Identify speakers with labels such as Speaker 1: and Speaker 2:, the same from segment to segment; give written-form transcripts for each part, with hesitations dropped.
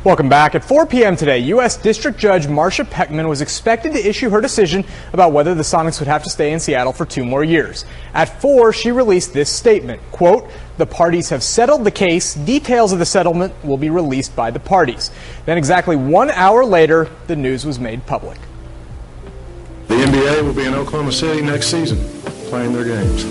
Speaker 1: Welcome back. At 4 p.m. today, U.S. District Judge Marcia Peckman was expected to issue her decision about whether the Sonics would have to stay in Seattle for 2 more years. At 4, she released this statement, quote, "The parties have settled the case. Details of the settlement will be released by the parties." Then exactly 1 hour later, the news was made public.
Speaker 2: The NBA will be in Oklahoma City next season, playing their games.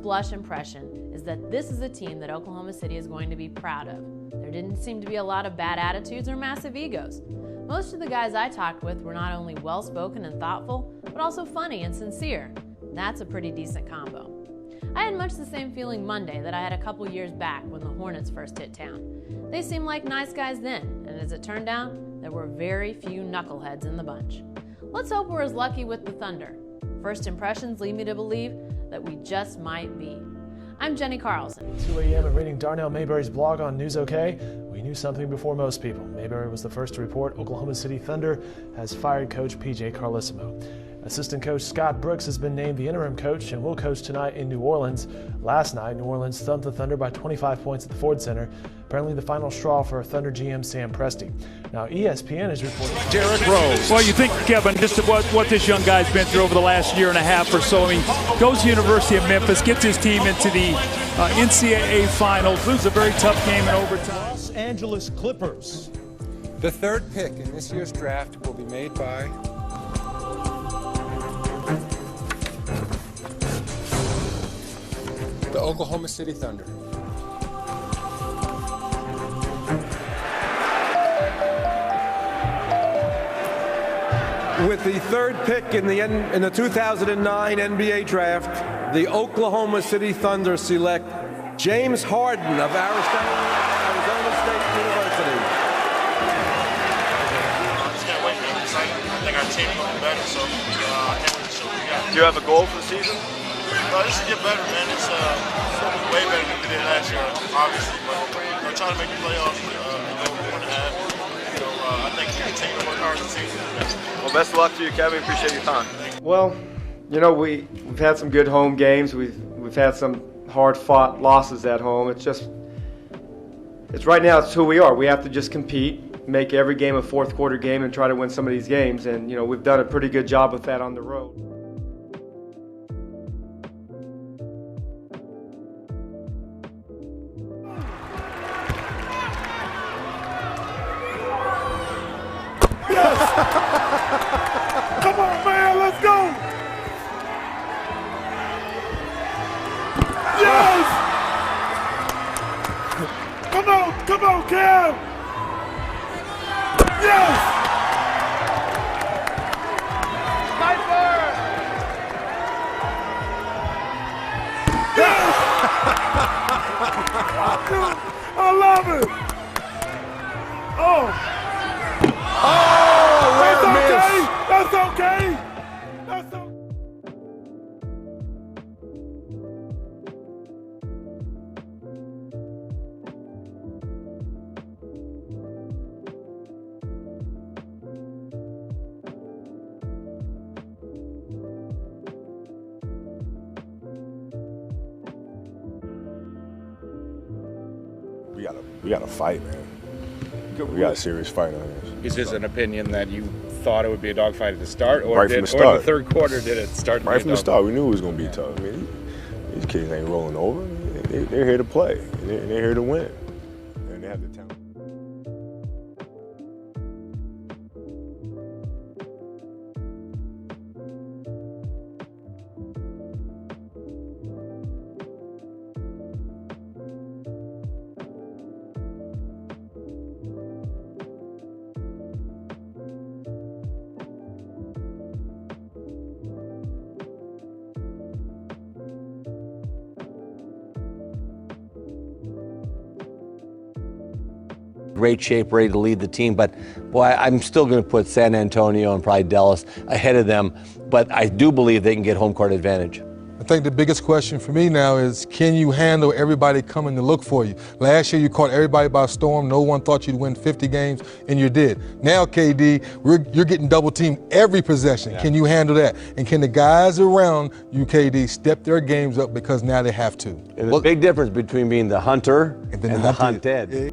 Speaker 3: Blush impression is that this is a team that Oklahoma City is going to be proud of. There didn't seem to be a lot of bad attitudes or massive egos. Most of the guys I talked with were not only well-spoken and thoughtful, but also funny and sincere. That's a pretty decent combo. I had much the same feeling Monday that I had a couple years back when the Hornets first hit town. They seemed like nice guys then, and as it turned out, there were very few knuckleheads in the bunch. Let's hope we're as lucky with the Thunder. First impressions lead me to believe that we just might be. I'm Jenny Carlson.
Speaker 4: 2 a.m. and reading Darnell Mayberry's blog on News OK, we knew something before most people. Mayberry was the first to report Oklahoma City Thunder has fired coach P.J. Carlesimo. Assistant coach Scott Brooks has been named the interim coach and will coach tonight in New Orleans. Last night, New Orleans thumped the Thunder by 25 points at the Ford Center, apparently the final straw for Thunder GM Sam Presti. Now, ESPN is reporting
Speaker 5: Derrick Rose. Well, you think, Kevin, just what this young guy's been through over the last year and a half or so. I mean, goes to the University of Memphis, gets his team into the NCAA Finals, loses a very tough game in overtime.
Speaker 6: Los Angeles Clippers.
Speaker 7: The third pick in this year's draft will be made by the Oklahoma City Thunder.
Speaker 8: With the third pick in the 2009 NBA draft, the Oklahoma City Thunder select James Harden of Arizona State University.
Speaker 9: I just can't wait, man. I think our team will be better, so I can't wait to show what we got.
Speaker 10: Do you have a goal for the season?
Speaker 9: Just to get better, man. It's way better than we did last year, obviously. But trying to make the playoffs, what we want to have. I think we continue to work hard this season.
Speaker 10: Well, best of luck to you, Kevin. Appreciate your time.
Speaker 11: Well, you know, we've had some good home games. We've had some hard-fought losses at home. It's right now. It's who we are. We have to just compete, make every game a fourth-quarter game, and try to win some of these games. And you know, we've done a pretty good job with that on the road.
Speaker 6: Come on, man, let's go! Yes! Come on, Cam! Yes! Sniper! Yes! I love it! Oh! That's okay! That's okay! That's okay!
Speaker 2: We gotta fight, man. We got a serious fight on this.
Speaker 12: Is this an opinion that you thought it would be a dogfight at the start, or
Speaker 2: right from the start?
Speaker 12: Or the third quarter did it start?
Speaker 2: Right from the start, we knew it was gonna be tough. I mean, these kids ain't rolling over. They're here to play, and they're here to win, and they have the talent.
Speaker 13: Great shape, ready to lead the team, but boy, I'm still going to put San Antonio and probably Dallas ahead of them, but I do believe they can get home court advantage.
Speaker 14: I think the biggest question for me now is, can you handle everybody coming to look for you? Last year you caught everybody by storm. No one thought you'd win 50 games, and you did. Now, KD, you're getting double teamed every possession. Yeah. Can you handle that? And can the guys around you, KD, step their games up because now they have to?
Speaker 13: There's a big difference between being the hunter and the hunted.
Speaker 14: Yeah.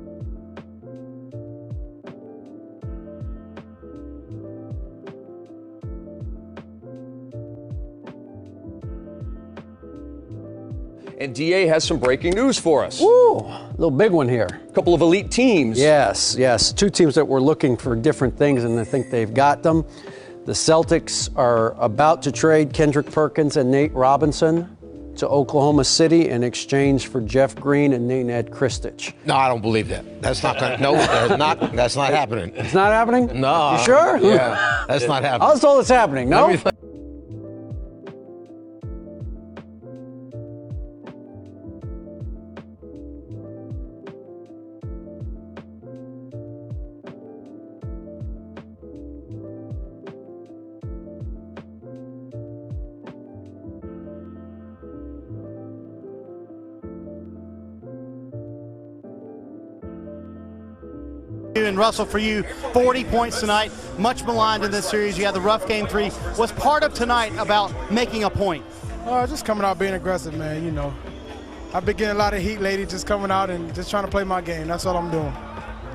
Speaker 15: And DA has some breaking news for us.
Speaker 16: Woo, a little big one here.
Speaker 15: A couple of elite teams.
Speaker 16: Yes. Two teams that were looking for different things, and I think they've got them. The Celtics are about to trade Kendrick Perkins and Nate Robinson to Oklahoma City in exchange for Jeff Green and Nate Kristich.
Speaker 17: No, I don't believe that. That's not going to, no, that's not happening.
Speaker 16: It's not happening?
Speaker 17: No.
Speaker 16: You sure?
Speaker 17: Yeah, that's not happening.
Speaker 16: I was told it's happening, no?
Speaker 18: And Russell, for you, 40 points tonight, much maligned in this series. You had the rough game 3. Was part of tonight about making a point?
Speaker 19: Just coming out being aggressive, man. You know, I've been getting a lot of heat lately, just coming out and just trying to play my game. That's all I'm doing.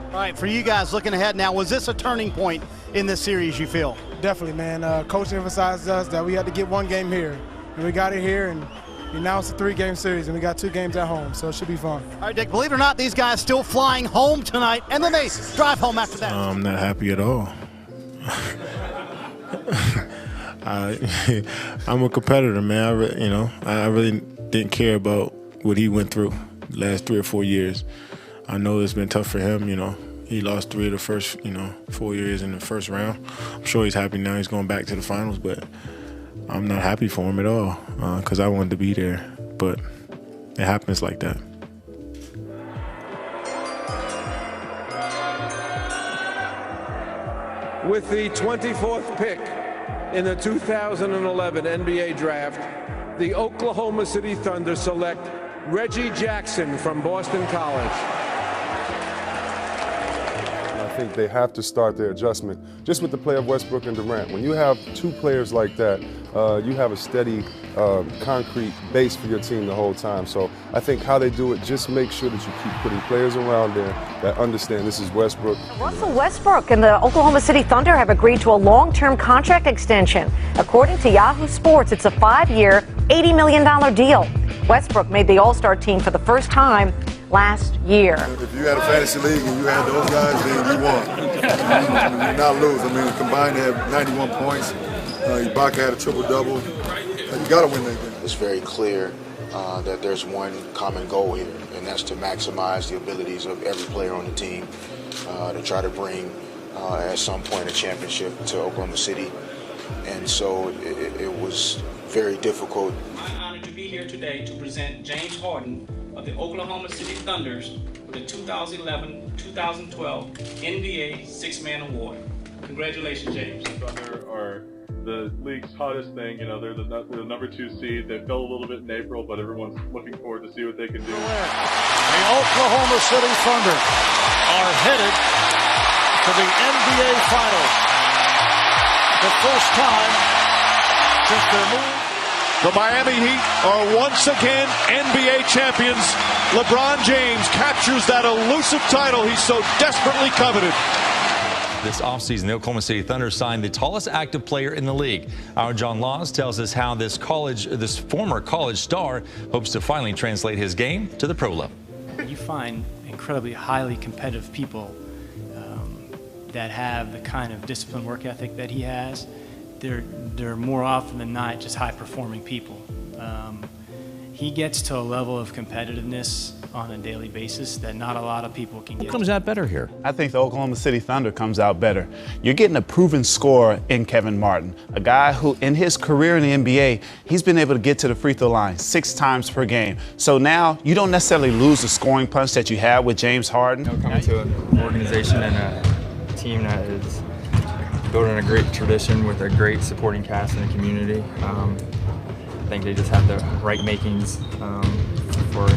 Speaker 18: All right, for you guys looking ahead now, was this a turning point in this series, you feel?
Speaker 19: Definitely, man. Coach emphasized us that we had to get one game here, and we got it here, and now it's a 3-game series, and we got 2 games at home, so it should be fun.
Speaker 18: All right, Dick, believe it or not, these guys still flying home tonight, and then they drive home after that.
Speaker 2: I'm not happy at all. I'm a competitor, man. I really didn't care about what he went through the last 3 or 4 years. I know it's been tough for him, He lost 3 of the first, 4 years in the first round. I'm sure he's happy now. He's going back to the finals, but I'm not happy for him at all because I wanted to be there, but it happens like that.
Speaker 8: With the 24th pick in the 2011 NBA Draft, the Oklahoma City Thunder select Reggie Jackson from Boston College.
Speaker 20: I think they have to start their adjustment just with the play of Westbrook and Durant. When you have 2 players like that, you have a steady, concrete base for your team the whole time. So I think how they do it, just make sure that you keep putting players around there that understand this is Westbrook.
Speaker 21: Russell Westbrook and the Oklahoma City Thunder have agreed to a long-term contract extension. According to Yahoo Sports, it's a 5-year, $80 million deal. Westbrook made the All-Star team for the first time last year.
Speaker 22: If you had a fantasy league and you had those guys, then you won. You not lose. I mean, combined they had 91 points. Ibaka had a triple-double. You got to win that game.
Speaker 23: It's very clear that there's one common goal here, and that's to maximize the abilities of every player on the team to try to bring, at some point, a championship to Oklahoma City. And so it was very difficult.
Speaker 24: I'm honored to be here today to present James Harden of the Oklahoma City Thunders with the 2011-2012 NBA Six-Man Award. Congratulations, James.
Speaker 25: Thunder are the league's hottest thing. They're the number 2 seed. They fell a little bit in April, but everyone's looking forward to see what they can do.
Speaker 6: The Oklahoma City Thunder are headed to the NBA Finals. The first time since their move. The Miami Heat are once again NBA champions. LeBron James captures that elusive title he so desperately coveted.
Speaker 26: This offseason, the Oklahoma City Thunder signed the tallest active player in the league. Our John Laws tells us how this former college star hopes to finally translate his game to the pro level.
Speaker 27: You find incredibly highly competitive people that have the kind of disciplined work ethic that he has. They're more often than not just high-performing people. He gets to a level of competitiveness on a daily basis that not a lot of people can get.
Speaker 28: Who comes out better here?
Speaker 29: I think the Oklahoma City Thunder comes out better. You're getting a proven scorer in Kevin Martin, a guy who in his career in the NBA, he's been able to get to the free throw line 6 times per game. So now you don't necessarily lose the scoring punch that you had with James Harden.
Speaker 30: Coming to an organization and a team that is building a great tradition with a great supporting cast in the community. think they just have the right makings for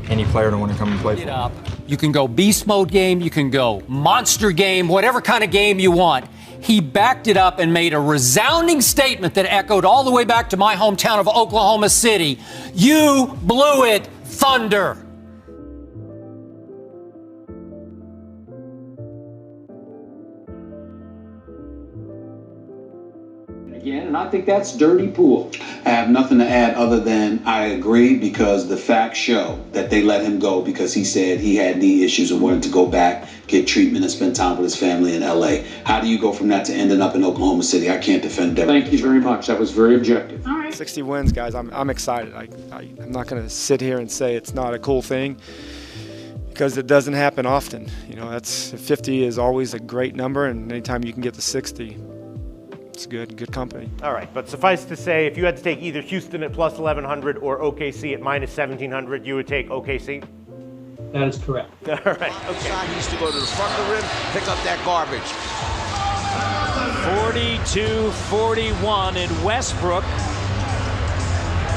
Speaker 30: any player to want to come and play for them.
Speaker 1: You can go beast mode game, you can go monster game, whatever kind of game you want. He backed it up and made a resounding statement that echoed all the way back to my hometown of Oklahoma City. You blew it, Thunder.
Speaker 3: Again, and I think that's dirty pool.
Speaker 4: I have nothing to add other than I agree, because the facts show that they let him go because he said he had knee issues and wanted to go back, get treatment, and spend time with his family in L.A. How do you go from that to ending up in Oklahoma City? I can't defend that.
Speaker 3: Thank you very much. That was very objective.
Speaker 5: All right. 60 wins, guys. I'm excited. I'm not going to sit here and say it's not a cool thing, because it doesn't happen often. You know, 50 is always a great number, and anytime you can get to 60, it's good company.
Speaker 7: All right, but suffice to say, if you had to take either Houston at plus 1,100 or OKC at minus 1,700, you would take OKC?
Speaker 3: That is correct.
Speaker 7: All right, okay.
Speaker 9: He used to go to the front of the rim, pick up that garbage.
Speaker 6: 42-41 in Westbrook,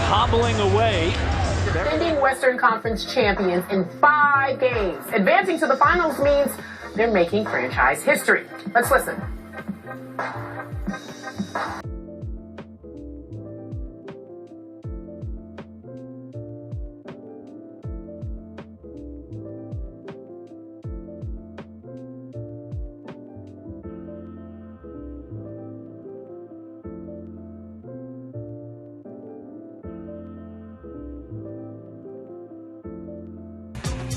Speaker 6: hobbling away.
Speaker 10: Defending Western Conference champions in 5 games. Advancing to the finals means they're making franchise history. Let's listen.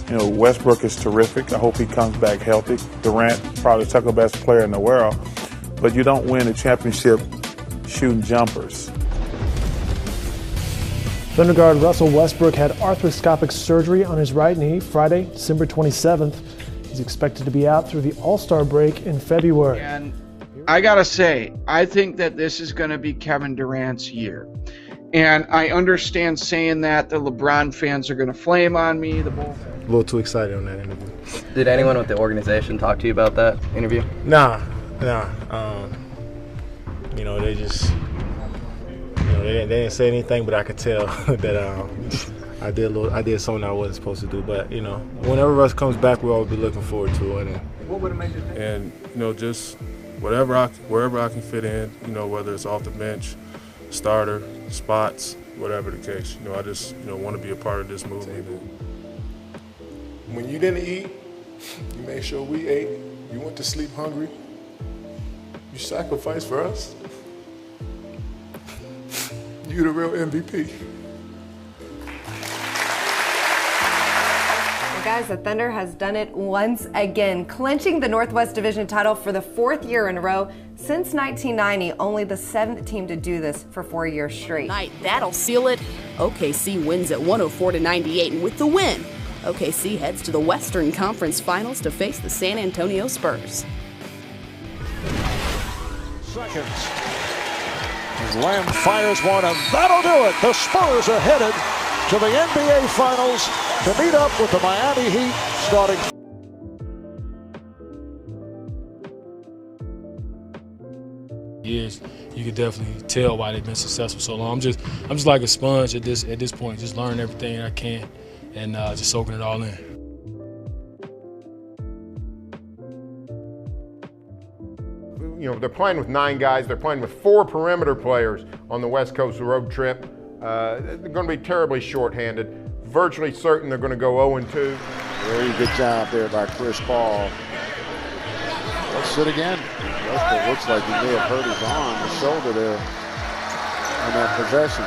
Speaker 11: You know, Westbrook is terrific. I hope he comes back healthy. Durant, probably the second best player in the world. But you don't win a championship shooting jumpers.
Speaker 12: Thunder guard Russell Westbrook had arthroscopic surgery on his right knee Friday, December 27th. He's expected to be out through the All-Star break in February.
Speaker 28: And I gotta say, I think that this is going to be Kevin Durant's year. And I understand saying that the LeBron fans are going to flame on me. The Bull fans.
Speaker 31: A little too excited on that interview.
Speaker 30: Did anyone with the organization talk to you about that interview?
Speaker 31: Nah. You know, they just, you know, they didn't say anything, but I could tell that I did something I wasn't supposed to do. But you know, whenever Russ comes back, we'll all be looking forward to it.
Speaker 28: What would have made you think?
Speaker 11: And, you know, just wherever I can fit in, you know, whether it's off the bench, starter, spots, whatever the case. You know, I just, you know, want to be a part of this movement.
Speaker 22: When you didn't eat, you made sure we ate. You went to sleep hungry. You sacrificed for us. You the real MVP.
Speaker 32: Well, guys, the Thunder has done it once again, clinching the Northwest Division title for the 4th year in a row. Since 1990, only the 7th team to do this for 4 years straight.
Speaker 33: That'll seal it. OKC wins at 104-98, and with the win, OKC heads to the Western Conference Finals to face the San Antonio Spurs.
Speaker 6: Seconds. And Lamb fires one, and that'll do it. The Spurs are headed to the NBA Finals to meet up with the Miami Heat starting.
Speaker 34: Years, you could definitely tell why they've been successful so long. I'm just like a sponge at this point. Just learn everything I can and just soaking it all in.
Speaker 35: You know, they're playing with 9 guys. They're playing with 4 perimeter players on the West Coast road trip. They're going to be terribly shorthanded. Virtually certain they're going to go 0-2.
Speaker 6: Very good job there by Chris Paul. Let's sit again. Westbrook looks like he may have hurt his arm, his shoulder there on that possession.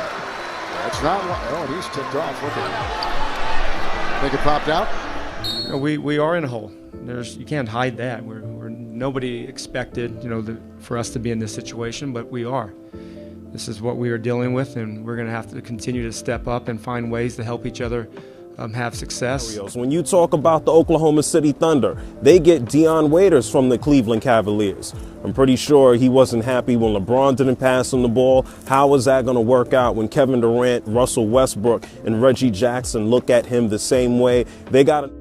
Speaker 6: That's not what. Oh, he's tipped off. Look at him. Think it popped out?
Speaker 5: You know, we are in a hole. You can't hide that. We're nobody expected, you know, for us to be in this situation, but we are. This is what we are dealing with, and we're going to have to continue to step up and find ways to help each other have success.
Speaker 36: When you talk about the Oklahoma City Thunder, they get Dion Waiters from the Cleveland Cavaliers. I'm pretty sure he wasn't happy when LeBron didn't pass him the ball. How is that going to work out when Kevin Durant, Russell Westbrook, and Reggie Jackson look at him the same way? They got to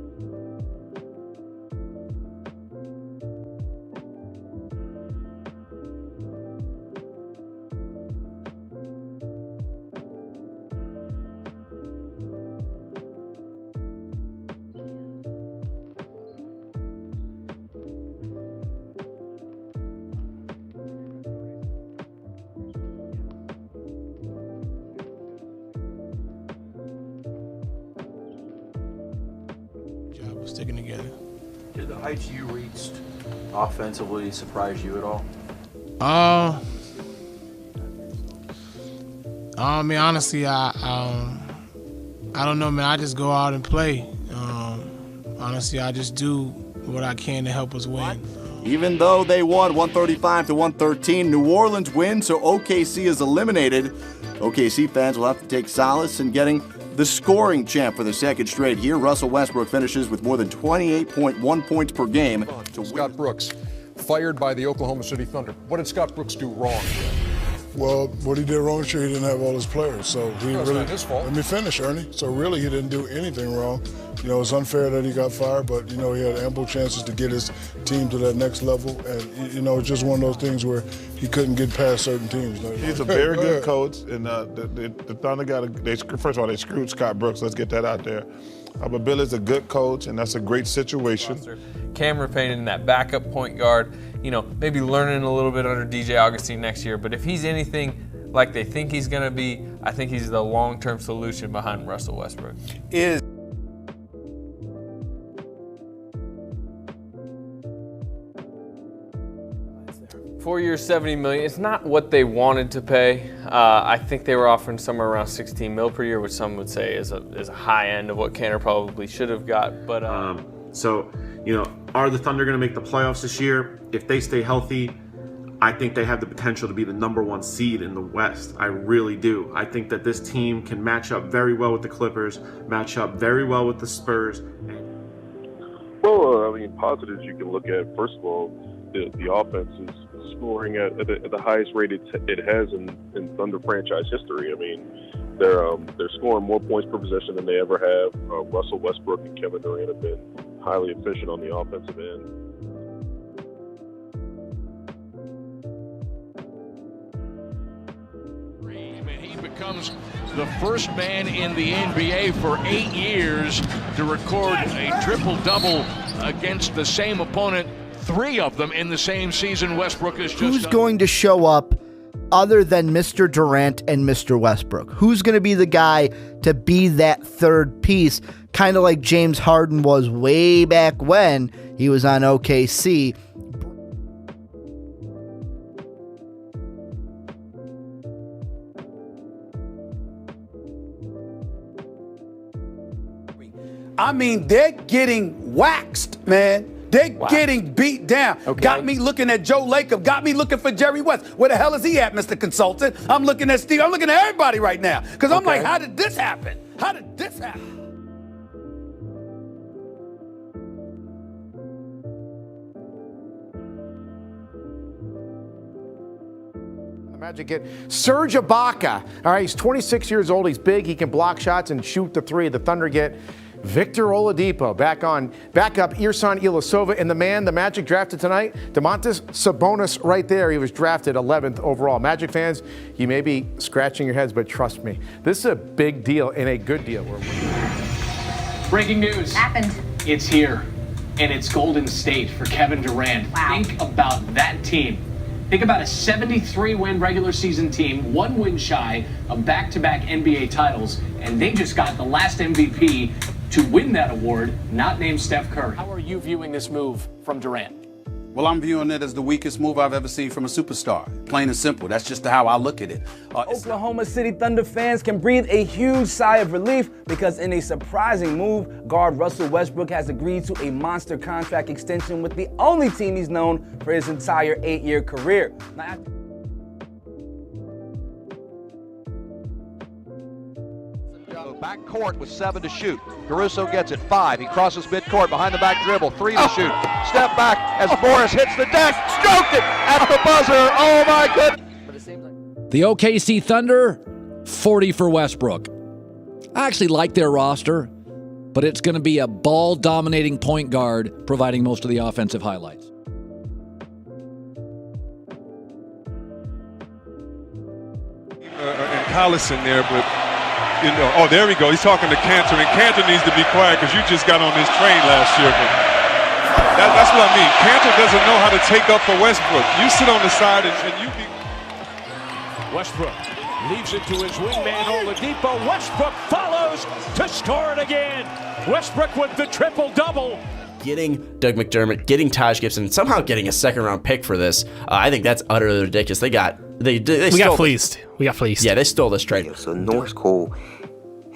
Speaker 34: sticking together.
Speaker 2: Did the heights you reached offensively surprise you at all?
Speaker 34: I mean, honestly, I don't know, man. I just go out and play. Honestly, I just do what I can to help us win.
Speaker 8: Even though they won 135-113, New Orleans wins, so OKC is eliminated. OKC fans will have to take solace in getting the scoring champ for the second straight year. Russell Westbrook finishes with more than 28.1 points per game.
Speaker 13: Scott Brooks, fired by the Oklahoma City Thunder. What did Scott Brooks do wrong?
Speaker 22: Well, what he did wrong, sure, he didn't have all his players. So he
Speaker 13: No, it's
Speaker 22: really,
Speaker 13: not his fault.
Speaker 22: Let me finish, Ernie. So really, he didn't do anything wrong. You know, it's unfair that he got fired, but, you know, he had ample chances to get his team to that next level. And, you know, it's just one of those things where he couldn't get past certain teams.
Speaker 11: He's a very good coach, and the Thunder first of all, they screwed Scott Brooks. Let's get that out there. But Billy's a good coach, and that's a great situation.
Speaker 14: Cameron Payne in that backup point guard, you know, maybe learning a little bit under DJ Augustine next year. But if he's anything like they think he's going to be, I think he's the long-term solution behind Russell Westbrook.
Speaker 8: Is
Speaker 14: 4 years, $70 million. It's not what they wanted to pay. I think they were offering somewhere around $16 million per year, which some would say is a high end of what Cantor probably should have got. But
Speaker 15: so, you know, are the Thunder going to make the playoffs this year? If they stay healthy, I think they have the potential to be the #1 seed in the West. I really do. I think that this team can match up very well with the Clippers, match up very well with the Spurs.
Speaker 16: Well, I mean, positives you can look at. First of all, the offense is scoring at the highest rate it has in Thunder franchise history. I mean, they're scoring more points per possession than they ever have. Russell Westbrook and Kevin Durant have been highly efficient on the offensive end.
Speaker 6: He becomes the first man in the NBA for 8 years to record a triple-double against the same opponent. 3 of them in the same season. Westbrook is just...
Speaker 17: Who's going to show up other than Mr. Durant and Mr. Westbrook? Who's going to be the guy to be that third piece, kind of like James Harden was way back when he was on OKC?
Speaker 18: I mean, they're getting waxed, man. They're getting beat down. Okay. Got me looking at Joe Lacob. Got me looking for Jerry West. Where the hell is he at, Mr. Consultant? I'm looking at Steve. I'm looking at everybody right now. Because I'm like, how did this happen? How did this happen?
Speaker 19: The Magic get Serge Ibaka. All right, he's 26 years old. He's big. He can block shots and shoot the three. The Thunder get Victor Oladipo back up Ersan Ilyasova, and the man the Magic drafted tonight, Domantas Sabonis, right there. He was drafted 11th overall. Magic fans, you may be scratching your heads, but trust me, this is a big deal and a good deal.
Speaker 20: Breaking news.
Speaker 21: Happened.
Speaker 20: It's here, and it's Golden State for Kevin Durant.
Speaker 21: Wow.
Speaker 20: Think about that team. Think about a 73-win regular season team, 1 win shy of back-to-back NBA titles, and they just got the last MVP to win that award, not named Steph Curry. How are you viewing this move from Durant?
Speaker 4: Well, I'm viewing it as the weakest move I've ever seen from a superstar. Plain and simple. That's just how I look at it.
Speaker 23: Oklahoma City Thunder fans can breathe a huge sigh of relief because in a surprising move, guard Russell Westbrook has agreed to a monster contract extension with the only team he's known for his entire 8-year career. Now,
Speaker 9: back court with 7 to shoot. Caruso gets it, 5. He crosses midcourt, behind the back dribble, 3 to shoot. Step back as Morris hits the deck, stroked it at the buzzer. Oh my goodness.
Speaker 24: The OKC Thunder, 40 for Westbrook. I actually like their roster, but it's going to be a ball-dominating point guard providing most of the offensive highlights.
Speaker 25: And Collison there, but you know, oh, there we go. He's talking to Cantor, and Cantor needs to be quiet because you just got on this train last year. But that's what I mean. Cantor doesn't know how to take up for Westbrook. You sit on the side and you be...
Speaker 6: Westbrook
Speaker 1: Leaves it to his wingman Oladipo. Westbrook follows to score it again. Westbrook with the triple-double.
Speaker 3: Getting Doug McDermott, getting Taj Gibson, somehow getting a second-round pick for this, I think that's utterly ridiculous. We got fleeced.
Speaker 5: We got fleeced.
Speaker 3: Yeah, they stole this trade.
Speaker 7: So Norris Cole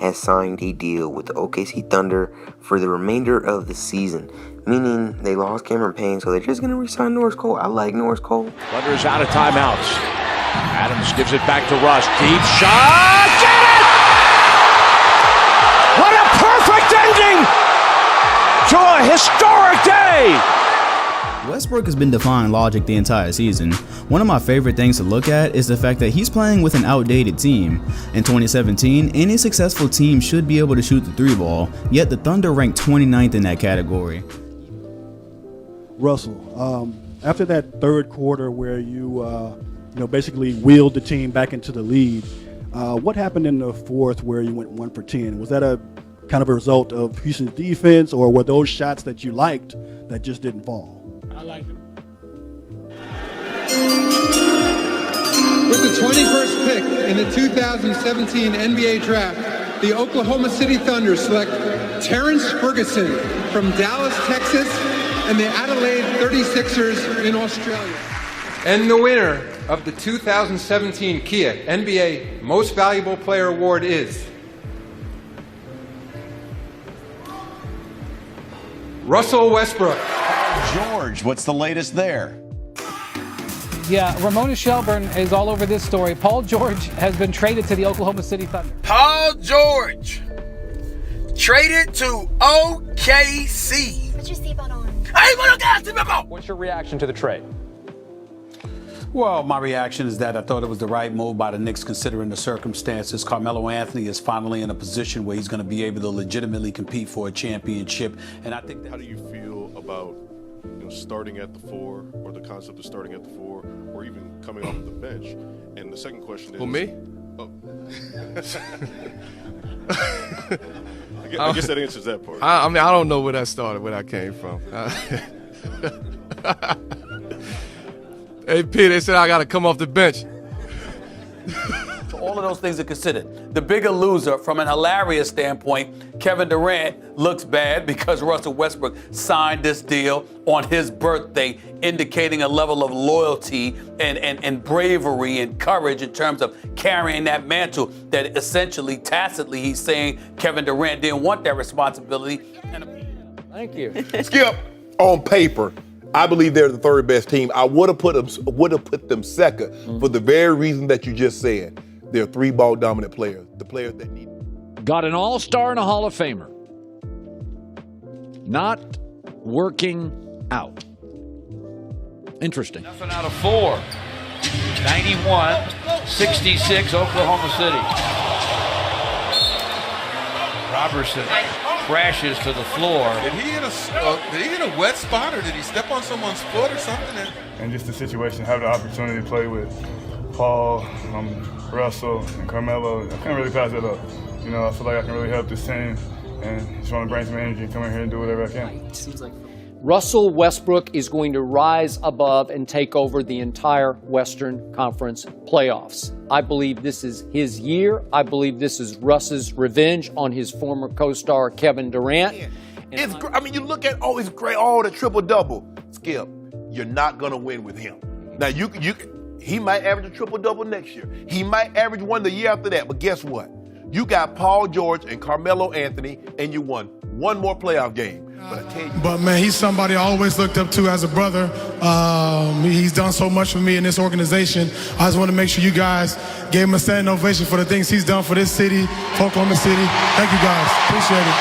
Speaker 7: has signed a deal with the OKC Thunder for the remainder of the season, meaning they lost Cameron Payne, so they're just going to re-sign Norris Cole. I like Norris Cole.
Speaker 1: Thunder's out of timeouts. Adams gives it back to Russ. Deep shot. Get it! What a perfect ending to a historic day!
Speaker 10: Westbrook has been defying logic the entire season. One of my favorite things to look at is the fact that he's playing with an outdated team. In 2017, any successful team should be able to shoot the three ball, yet the Thunder ranked 29th in that category.
Speaker 12: Russell, after that third quarter where you basically wheeled the team back into the lead, what happened in the fourth where you went 1 for 10? Was that a kind of a result of Houston's defense, or were those shots that you liked that just didn't fall?
Speaker 5: I like them.
Speaker 21: With the 21st pick in the 2017 NBA Draft, the Oklahoma City Thunder select Terrence Ferguson from Dallas, Texas, and the Adelaide 36ers in Australia.
Speaker 26: And the winner of the 2017 Kia NBA Most Valuable Player Award is Russell Westbrook.
Speaker 27: George, what's the latest there?
Speaker 28: Yeah, Ramona Shelburne is all over this story. Paul George has been traded to the Oklahoma City Thunder.
Speaker 29: Paul George traded to OKC.
Speaker 30: Put your seatbelt on.
Speaker 20: What's your reaction to the trade?
Speaker 18: Well, my reaction is that I thought it was the right move by the Knicks considering the circumstances. Carmelo Anthony is finally in a position where he's going to be able to legitimately compete for a championship. And I think
Speaker 22: How do you feel about starting at the 4, or the concept of starting at the 4, or even coming off the bench? And the second question is...
Speaker 25: Who, me?
Speaker 22: Oh. I guess that answers that part.
Speaker 25: I mean, I don't know where that started, where that came from. Hey, Pete, they said I got to come off the bench.
Speaker 18: So all of those things are considered. The bigger loser, from an hilarious standpoint, Kevin Durant looks bad because Russell Westbrook signed this deal on his birthday, indicating a level of loyalty and bravery and courage in terms of carrying that mantle that essentially, tacitly, he's saying Kevin Durant didn't want that responsibility.
Speaker 28: Thank you.
Speaker 31: Skip, on paper, I believe they're the third best team. I would have put them second for the very reason that you just said. They're three-ball dominant players, the players that need.
Speaker 24: Got an all-star and a Hall of Famer. Not working out. Interesting.
Speaker 32: Nothing out of 4. 91-66 Oklahoma City. Robertson crashes to the floor.
Speaker 25: Did he hit a wet spot, or did he step on someone's foot or something?
Speaker 33: And just the situation, have the opportunity to play with Paul, Russell, and Carmelo, I can't really pass it up. I feel like I can really help this team, and just want to bring some energy and come in here and do whatever I can.
Speaker 35: Russell Westbrook is going to rise above and take over the entire Western Conference playoffs. I believe this is his year. I believe this is Russ's revenge on his former co-star Kevin Durant.
Speaker 31: You look at all the triple-double. Skip, you're not going to win with him. Now, he might average a triple-double next year. He might average one the year after that. But guess what? You got Paul George and Carmelo Anthony, and you won one more playoff game. But I tell you.
Speaker 22: But, man, he's somebody I always looked up to as a brother. He's done so much for me in this organization. I just want to make sure you guys gave him a standing ovation for the things he's done for this city, for Oklahoma City. Thank you, guys. Appreciate it.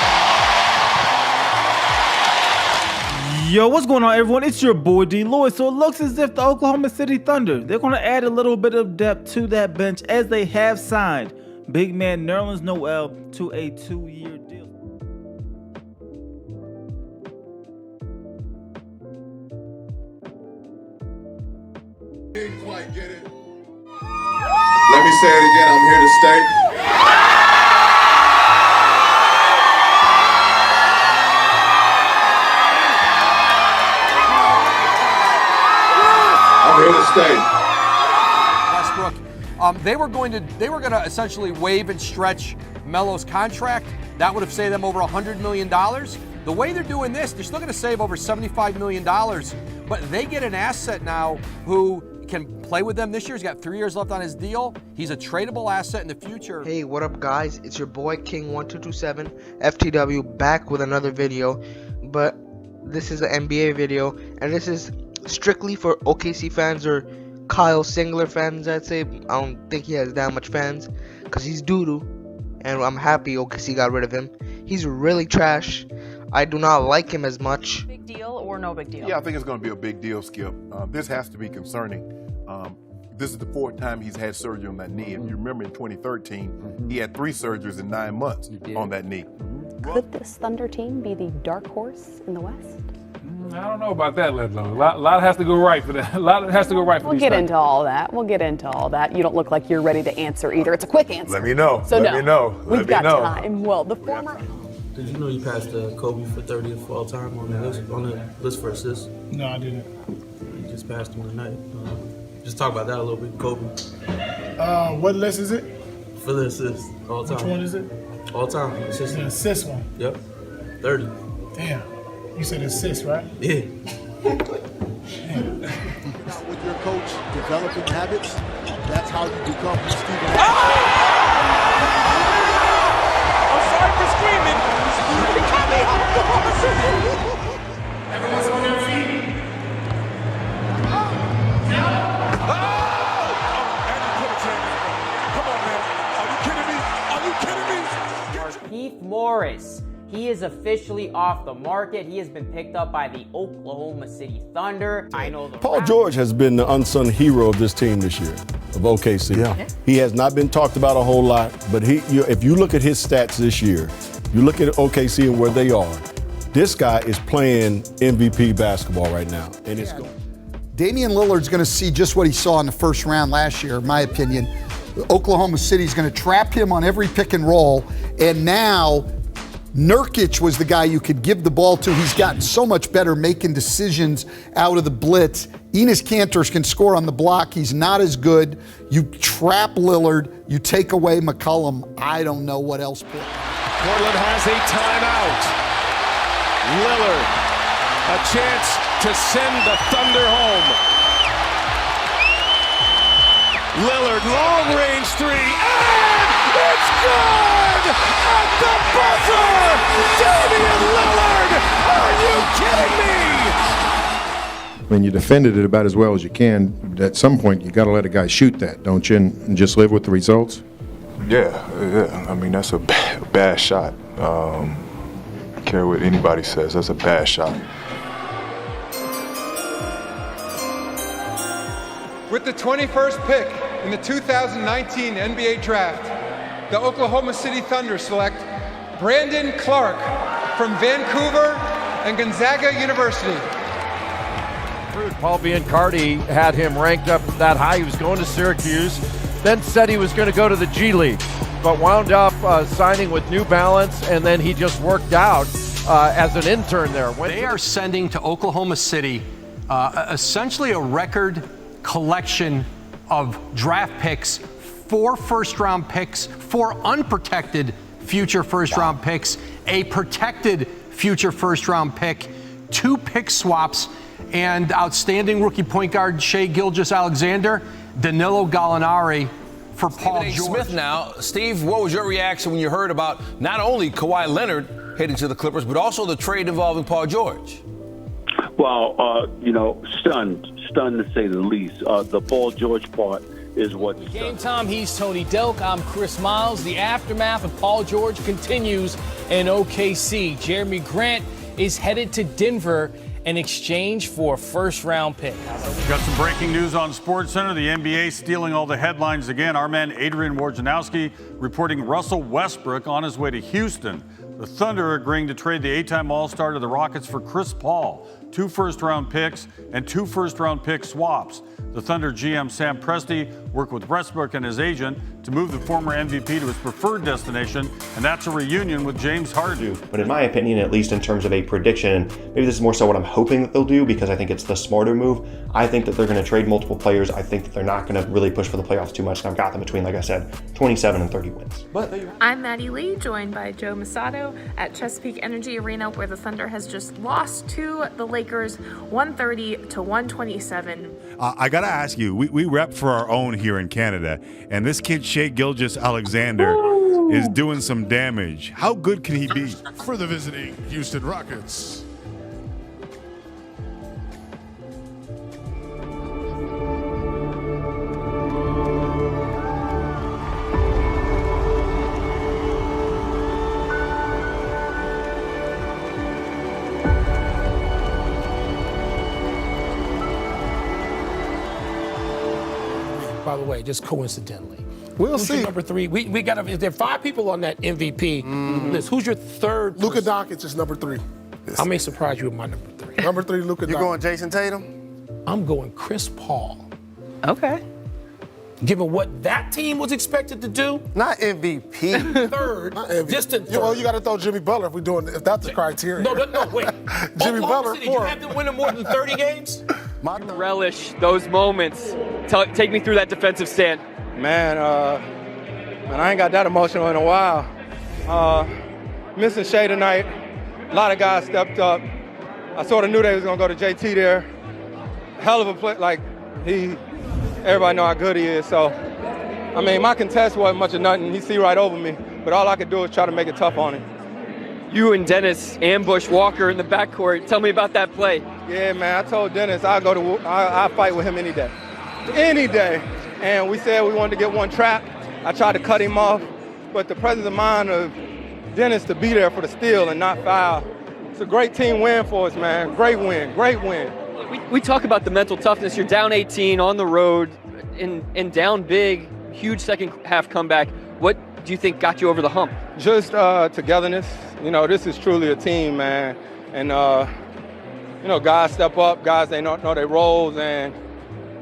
Speaker 23: Yo, what's going on, everyone? It's your boy D. Lloyd. So it looks as if the Oklahoma City Thunder, they're going to add a little bit of depth to that bench as they have signed big man Nerlens Noel to a 2-year deal.
Speaker 22: Didn't quite get it.
Speaker 37: Let me say it again. I'm here to stay. I'm here to stay.
Speaker 18: Westbrook
Speaker 35: They were going to essentially waive and stretch Melo's contract. That would have saved them over $100 million. The way they're doing this, they're still going to save over $75 million, but they get an asset now who can play with them this year. He's got 3 years left on his deal. He's a tradable asset in the future.
Speaker 2: Hey, what up, guys? It's your boy King1227 FTW back with another video, but this is an NBA video, and this is strictly for OKC fans or Kyle Singler fans, I'd say. I don't think he has that much fans because he's doo-doo, and I'm happy OKC got rid of him. He's really trash. I do not like him as much.
Speaker 3: Big deal or no big deal?
Speaker 31: Yeah, I think it's going to be a big deal, Skip. This has to be concerning. This is the 4th time he's had surgery on that knee. And you remember in 2013, he had 3 surgeries in 9 months on that knee.
Speaker 3: Could this Thunder team be the dark horse in the West?
Speaker 4: I don't know about that, Ledlow. A lot has to go right for that. A lot has to go right for
Speaker 3: We'll get into all that. You don't look like you're ready to answer either. It's a quick answer.
Speaker 31: Let me know.
Speaker 3: So
Speaker 31: Let me know.
Speaker 3: We've got time. Well, the former...
Speaker 5: Did you know you passed Kobe for 30th of all time on the list for assists?
Speaker 4: No, I didn't.
Speaker 5: You just passed him tonight. Just talk about that a little bit, Kobe.
Speaker 4: What list is it?
Speaker 5: For the assists, all time.
Speaker 4: Which one is it?
Speaker 5: All time. Assist.
Speaker 4: The assist one.
Speaker 5: Yep. 30.
Speaker 4: Damn. You said assist, right?
Speaker 5: Yeah.
Speaker 6: With your coach, developing habits, that's how you become Stephen.
Speaker 1: I'm sorry for screaming.
Speaker 6: Everyone's on their feet.
Speaker 8: Keith Morris. He is officially off the market. He has been picked up by the Oklahoma City Thunder. I know the
Speaker 9: Paul George has been the unsung hero of this team this year, of OKC. Yeah. He has not been talked about a whole lot, but if you look at his stats this year, you look at OKC and where they are, this guy is playing MVP basketball right now, and it's going.
Speaker 11: Damian Lillard's going to see just what he saw in the first round last year, in my opinion. Oklahoma City's going to trap him on every pick and roll, and now Nurkic was the guy you could give the ball to. He's gotten so much better making decisions out of the blitz. Enes Kanter can score on the block. He's not as good. You trap Lillard. You take away McCollum. I don't know what else.
Speaker 1: Portland has a timeout. Lillard, a chance to send the Thunder home. Lillard, long-range three, and it's good! At the buzzer! Damian Lillard! Are you kidding me?
Speaker 13: When you defended it about as well as you can, at some point you got to let a guy shoot that, don't you, and just live with the results?
Speaker 25: Yeah. I mean, that's a bad shot. I don't care what anybody says, that's a bad shot.
Speaker 26: With the 21st pick in the 2019 NBA Draft, the Oklahoma City Thunder select Brandon Clark from Vancouver and Gonzaga University.
Speaker 14: Paul Biancardi had him ranked up that high. He was going to Syracuse, then said he was going to go to the G League, but wound up signing with New Balance, and then he just worked out as an intern there.
Speaker 20: They are sending to Oklahoma City essentially a record collection of draft picks, 4 first-round picks, 4 unprotected future first-round picks, a protected future first-round pick, 2 pick swaps, and outstanding rookie point guard Shai Gilgeous-Alexander, Danilo Gallinari for Paul George.
Speaker 15: Smith now. Steve, what was your reaction when you heard about not only Kawhi Leonard heading to the Clippers, but also the trade involving Paul George?
Speaker 16: Well, stunned to say the least. The Paul George part is what.
Speaker 28: Game time, he's Tony Delk. I'm Chris Miles. The aftermath of Paul George continues in OKC. Jeremy Grant is headed to Denver in exchange for a first-round pick.
Speaker 17: Got some breaking news on SportsCenter. The NBA stealing all the headlines again. Our man Adrian Wojnarowski reporting Russell Westbrook on his way to Houston. The Thunder agreeing to trade the 8-time All-Star to the Rockets for Chris Paul, 2 first-round picks and 2 first-round pick swaps. The Thunder GM Sam Presti worked with Westbrook and his agent to move the former MVP to his preferred destination, and that's a reunion with James Harden.
Speaker 7: But in my opinion, at least in terms of a prediction, maybe this is more so what I'm hoping that they'll do because I think it's the smarter move. I think that they're going to trade multiple players. I think that they're not going to really push for the playoffs too much, and I've got them between, like I said, 27 and 30 wins.
Speaker 10: I'm Maddie Lee, joined by Joe Masato at Chesapeake Energy Arena, where the Thunder has just lost to the Lakers 130 to 127.
Speaker 12: I got to ask you, we rep for our own here in Canada, and this kid Shai Gilgeous-Alexander is doing some damage. How good can he be?
Speaker 18: For the visiting Houston Rockets.
Speaker 19: By the way, just coincidentally.
Speaker 18: We'll
Speaker 19: Who's
Speaker 18: see.
Speaker 19: your number 3? We got. If there are 5 people on that MVP list, who's your third?
Speaker 18: Luka Doncic is number 3.
Speaker 19: I may surprise you with my number 3.
Speaker 18: Number 3, Luka Doncic.
Speaker 19: You going
Speaker 18: Jason Tatum?
Speaker 19: I'm going Chris Paul.
Speaker 3: Okay.
Speaker 19: Given what that team was expected to do,
Speaker 18: Not MVP.
Speaker 19: third,
Speaker 18: Not MVP.
Speaker 19: distant third.
Speaker 18: Well, you got to throw Jimmy Butler if that's the criteria.
Speaker 19: No, wait.
Speaker 18: Jimmy
Speaker 19: Oklahoma
Speaker 18: Butler,
Speaker 19: City, did you have them winning more than 30 games?
Speaker 21: Relish those moments. Take me through that defensive stand.
Speaker 22: Man, I ain't got that emotional in a while. Missing Shai tonight. A lot of guys stepped up. I sort of knew they was gonna go to JT there. Hell of a play, everybody know how good he is. So, I mean, my contest wasn't much of nothing. He see right over me, but all I could do was try to make it tough on him.
Speaker 21: You and Dennis ambush Walker in the backcourt. Tell me about that play.
Speaker 22: Yeah, man, I told Dennis I'll fight with him any day. Any day. And we said we wanted to get one trap. I tried to cut him off, but the presence of mind of Dennis to be there for the steal and not foul. It's a great team win for us, man. Great win.
Speaker 21: We talk about the mental toughness. You're down 18 on the road and down big, huge second half comeback. What do you think got you over the hump?
Speaker 22: Just togetherness. This is truly a team, man. And, guys step up, guys, they know their roles, and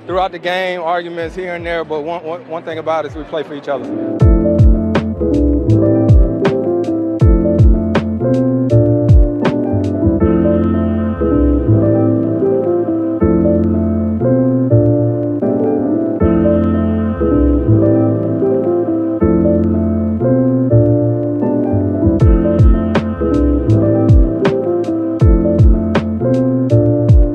Speaker 22: throughout the game, arguments here and there, but one thing about it is we play for each other.